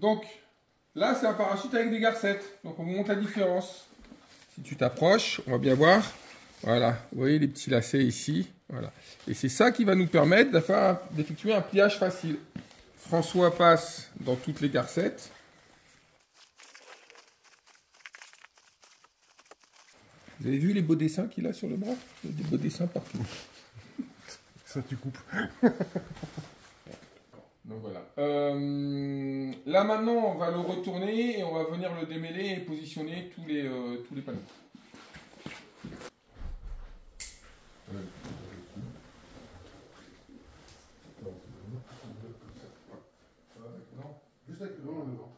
Donc, là, c'est un parachute avec des garcettes. Donc, on vous montre la différence. Si tu t'approches, on va bien voir. Voilà, vous voyez les petits lacets ici. Voilà. Et c'est ça qui va nous permettre d'effectuer un pliage facile. François passe dans toutes les garcettes. Vous avez vu les beaux dessins qu'il a sur le bras? Il y a des beaux dessins partout. Ça, tu coupes. Donc voilà. Là maintenant, on va le retourner et on va venir le démêler et positionner tous les panneaux. Juste avec le vent en devant.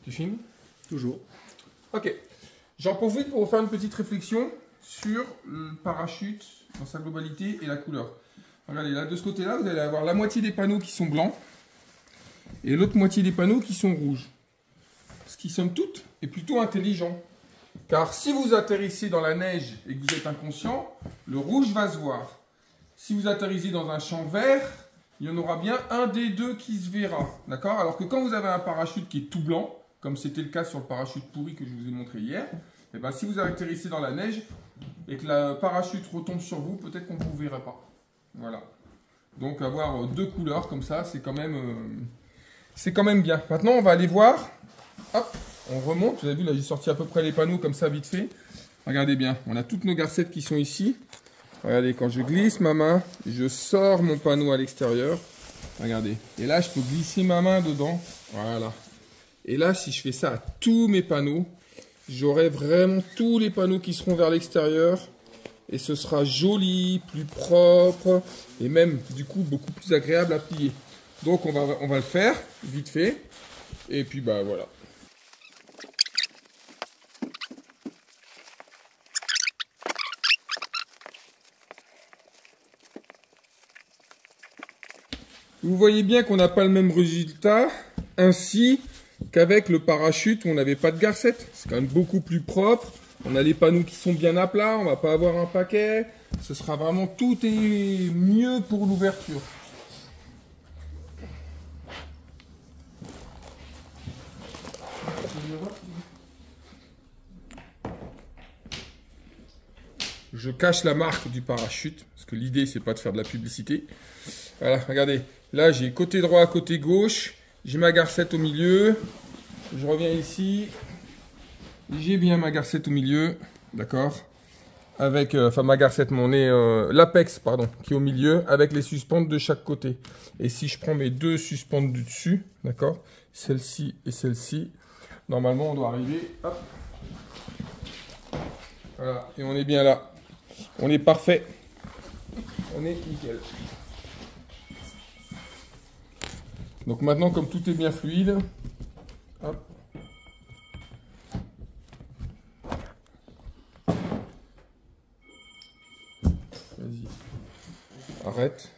Tu filmes? Toujours. Ok. J'en profite pour vous faire une petite réflexion sur le parachute dans sa globalité et la couleur. Regardez, là de ce côté-là, vous allez avoir la moitié des panneaux qui sont blancs et l'autre moitié des panneaux qui sont rouges. Ce qui, somme toute, est plutôt intelligent. Car si vous atterrissez dans la neige et que vous êtes inconscient, le rouge va se voir. Si vous atterrissez dans un champ vert, il y en aura bien un des deux qui se verra. D'accord? Alors que quand vous avez un parachute qui est tout blanc, comme c'était le cas sur le parachute pourri que je vous ai montré hier, et ben si vous atterrissez dans la neige et que le parachute retombe sur vous, peut-être qu'on ne vous verra pas. Voilà. Donc avoir deux couleurs comme ça, c'est quand même bien. Maintenant, on va aller voir. Hop, on remonte. Vous avez vu, là, j'ai sorti à peu près les panneaux comme ça, vite fait. Regardez bien, on a toutes nos garcettes qui sont ici. Regardez, quand je glisse ma main, je sors mon panneau à l'extérieur. Regardez. Et là, je peux glisser ma main dedans. Voilà. Et là, si je fais ça à tous mes panneaux, j'aurai vraiment tous les panneaux qui seront vers l'extérieur. Et ce sera joli, plus propre. Et même, du coup, beaucoup plus agréable à plier. Donc, on va le faire, vite fait. Et puis, bah voilà. Vous voyez bien qu'on n'a pas le même résultat, ainsi qu'avec le parachute où on n'avait pas de garcette. C'est quand même beaucoup plus propre. On a les panneaux qui sont bien à plat, on ne va pas avoir un paquet. Ce sera vraiment, tout est mieux pour l'ouverture. Je cache la marque du parachute, parce que l'idée, c'est pas de faire de la publicité. Voilà, regardez. Là, j'ai côté droit, côté gauche. J'ai ma garcette au milieu. Je reviens ici. J'ai bien ma garcette au milieu. D'accord? Avec, enfin, ma garcette, l'apex, pardon, qui est au milieu, avec les suspentes de chaque côté. Et si je prends mes deux suspentes du dessus, d'accord? Celle-ci et celle-ci. Normalement, on doit arriver. Hop. Voilà. Et on est bien là. On est parfait. On est nickel. Donc maintenant, comme tout est bien fluide, hop. Vas-y. Arrête.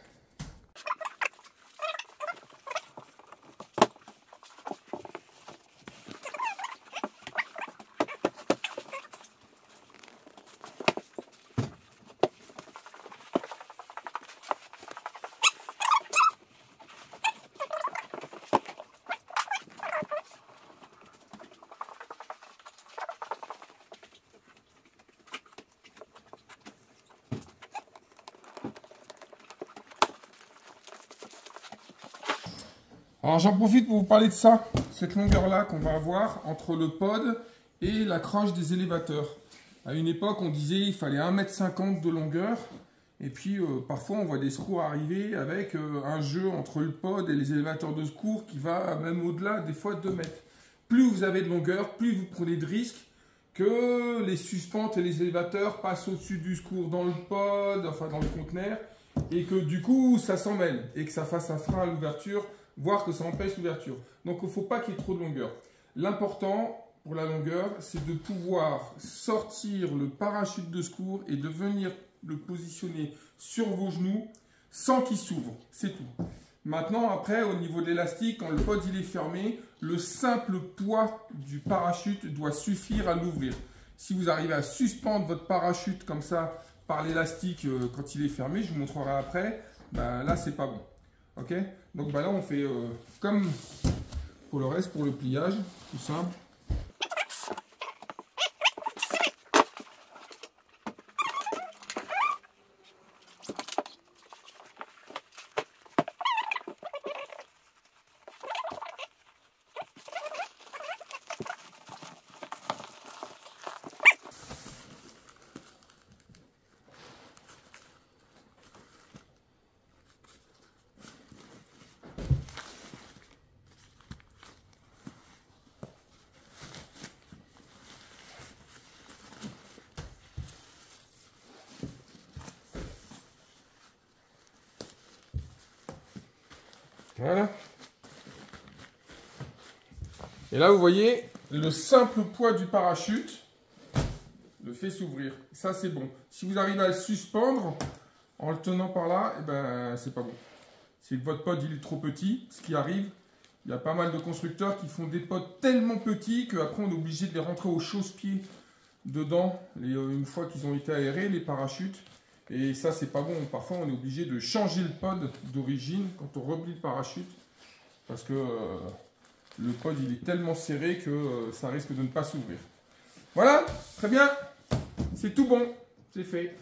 Alors j'en profite pour vous parler de ça, cette longueur-là qu'on va avoir entre le pod et la croche des élévateurs. À une époque, on disait qu'il fallait 1,50 m de longueur. Et puis parfois, on voit des secours arriver avec un jeu entre le pod et les élévateurs de secours qui va même au-delà, des fois 2 mètres. Plus vous avez de longueur, plus vous prenez de risques que les suspentes et les élévateurs passent au-dessus du secours dans le pod, enfin dans le conteneur, et que du coup, ça s'en mêle et que ça fasse un frein à l'ouverture, voire que ça empêche l'ouverture. Donc, il ne faut pas qu'il y ait trop de longueur. L'important pour la longueur, c'est de pouvoir sortir le parachute de secours et de venir le positionner sur vos genoux sans qu'il s'ouvre. C'est tout. Maintenant, après, au niveau de l'élastique, quand le pod il est fermé, le simple poids du parachute doit suffire à l'ouvrir. Si vous arrivez à suspendre votre parachute comme ça par l'élastique quand il est fermé, je vous montrerai après, ben, là c'est pas bon. Ok? Donc ben, là on fait comme pour le reste, pour le pliage, tout simple. Voilà. Et là, vous voyez, le simple poids du parachute le fait s'ouvrir. Ça, c'est bon. Si vous arrivez à le suspendre en le tenant par là, eh ben, c'est pas bon. C'est que votre pod, il est trop petit. Ce qui arrive, il y a pas mal de constructeurs qui font des pods tellement petits qu'après, on est obligé de les rentrer au chausse-pied dedans, une fois qu'ils ont été aérés, les parachutes. Et ça, c'est pas bon. Parfois, on est obligé de changer le pod d'origine quand on replie le parachute. Parce que le pod, il est tellement serré que ça risque de ne pas s'ouvrir. Voilà, très bien. C'est tout bon. C'est fait.